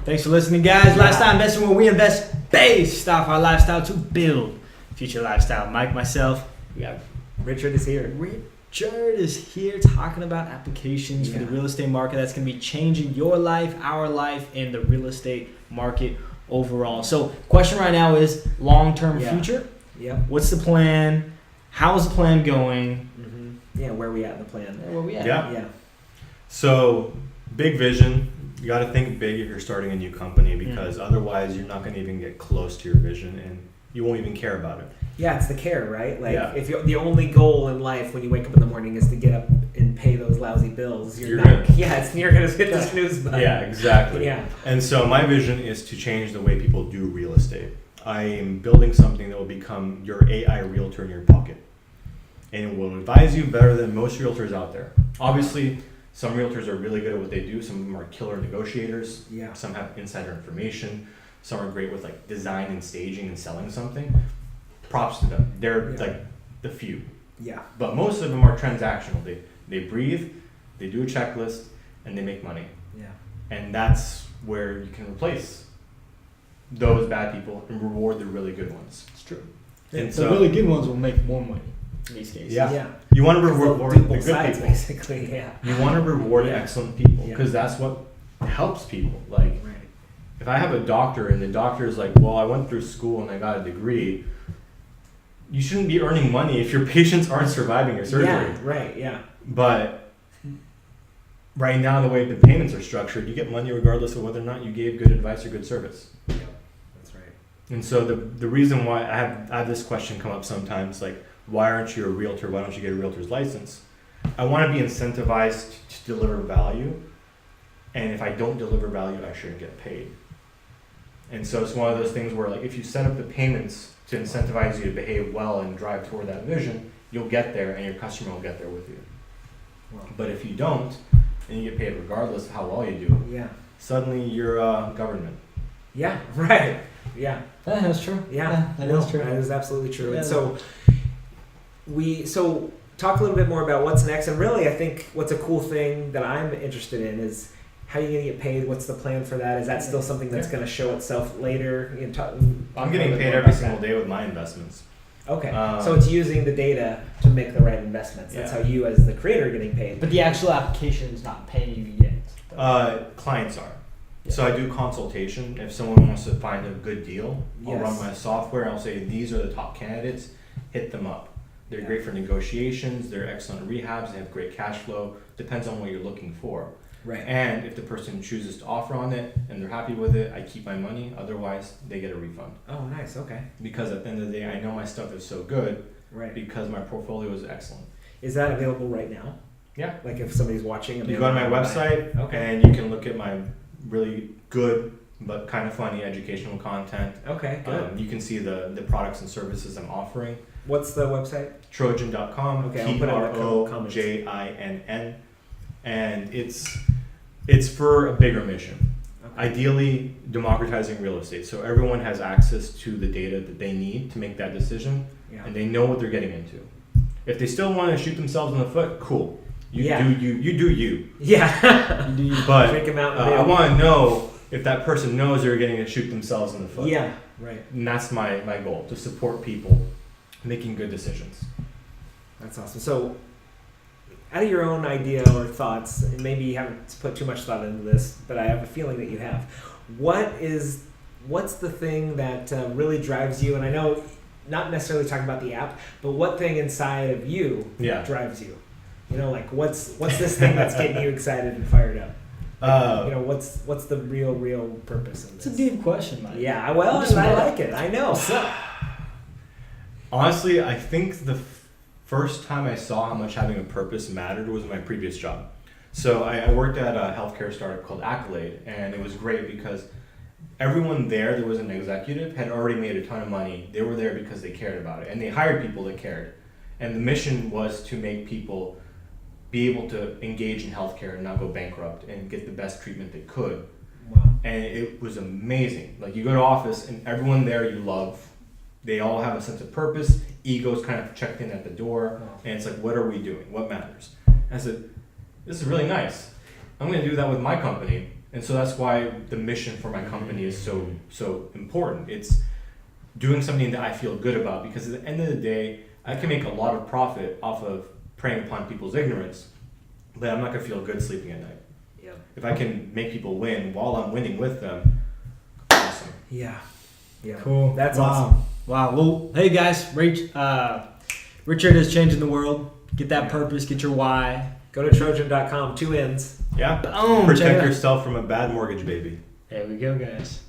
Thanks for listening, guys. Lifestyle investing, where we invest based off our lifestyle to build future lifestyle. Mike, myself, we got Richard is here. Richard is here talking about applications for the real estate market that's going to be changing your life, our life, and the real estate market overall. So, question right now is long-term future. Yeah. What's the plan? How's the plan going? Mm-hmm. Yeah, where are we at in the plan? Where we at? Yeah. So, big vision. You got to think big if you're starting a new company, because otherwise you're not going to even get close to your vision and you won't even care about it. Yeah, it's the care, right? Like, if the only goal in life when you wake up in the morning is to get up and pay those lousy bills, you're going to hit the snooze button. Yeah, exactly. Yeah. And so my vision is to change the way people do real estate. I am building something that will become your AI realtor in your pocket. And it will advise you better than most realtors out there. Obviously, some realtors are really good at what they do. Some of them are killer negotiators. Yeah. Some have insider information. Some are great with like design and staging and selling something. Props to them. They're like the few. Yeah. But most of them are transactional. They breathe, they do a checklist, and they make money. Yeah. And that's where you can replace those bad people and reward the really good ones. It's true. And the really good ones will make more money in these cases. Yeah. You want to reward the good sides, people. Basically, yeah. You want to reward excellent people, because that's what helps people. Like, if I have a doctor and the doctor is like, well, I went through school and I got a degree, you shouldn't be earning money if your patients aren't surviving your surgery. Yeah, right, yeah. But right now, the way the payments are structured, you get money regardless of whether or not you gave good advice or good service. Yeah, that's right. And so the reason why I have this question come up sometimes, like, why aren't you a realtor? Why don't you get a realtor's license? I want to be incentivized to deliver value. And if I don't deliver value, I shouldn't get paid. And so it's one of those things where, like, if you set up the payments to incentivize you to behave well and drive toward that vision, you'll get there and your customer will get there with you. Wow. But if you don't, and you get paid regardless of how well you do, suddenly you're government. Yeah, right. Yeah. That's true. Yeah, that is true. That is absolutely true. Yeah. And so talk a little bit more about what's next. And really, I think what's a cool thing that I'm interested in is how are you going to get paid? What's the plan for that? Is that still something that's going to show itself later? I'm getting paid every single day with my investments. Okay, so it's using the data to make the right investments. That's how you, as the creator, are getting paid. But the actual application is not paying you yet. Clients are. Yeah. So I do consultation. If someone wants to find a good deal, I'll run my software and I'll say, these are the top candidates, hit them up. They're great for negotiations, they're excellent rehabs, they have great cash flow, depends on what you're looking for. Right. And if the person chooses to offer on it and they're happy with it, I keep my money. Otherwise, they get a refund. Oh, nice. Okay. Because at the end of the day, I know my stuff is so good. Right. Because my portfolio is excellent. Is that available right now? Yeah. Like if somebody's watching, you go to my website, and you can look at my really good but kind of funny educational content. Okay. Good. You can see the products and services I'm offering. What's the website? Trojinn.com. Okay. I'll put it in the comments. Trojinn. And it's for a bigger mission. Okay. Ideally, democratizing real estate, so everyone has access to the data that they need to make that decision, and they know what they're getting into. If they still want to shoot themselves in the foot, cool. You do you. Yeah. You do you. But I want to know if that person knows they're getting to shoot themselves in the foot. Yeah. Right. And that's my goal, to support people making good decisions. That's awesome. So, out of your own idea or thoughts, and maybe you haven't put too much thought into this, but I have a feeling that you have. What's the thing that really drives you? And I know, not necessarily talking about the app, but what thing inside of you drives you? You know, like what's this thing that's getting you excited and fired up? What's the real purpose of this? It's a deep question, Mike. Yeah, well, I like it. I know. Honestly, I think the first time I saw how much having a purpose mattered was in my previous job. So I worked at a healthcare startup called Accolade, and it was great because everyone there that was an executive had already made a ton of money. They were there because they cared about it, and they hired people that cared. And the mission was to make people be able to engage in healthcare and not go bankrupt and get the best treatment they could. Wow. And it was amazing. Like, you go to office and everyone there you love. They all have a sense of purpose. Egos kind of checked in at the door. Wow. And it's like, what are we doing? What matters? And I said, this is really nice. I'm going to do that with my company. And so that's why the mission for my company is so important. It's doing something that I feel good about, because at the end of the day, I can make a lot of profit off of preying upon people's ignorance, but I'm not going to feel good sleeping at night. Yep. If I can make people win while I'm winning with them, awesome. Yeah. Cool. That's wow. awesome. Wow. Well, hey guys, Richard is changing the world. Get that purpose, get your why. Go to Trojinn.com, 2 N's. Yeah. Boom. Protect yourself from a bad mortgage, baby. There we go, guys.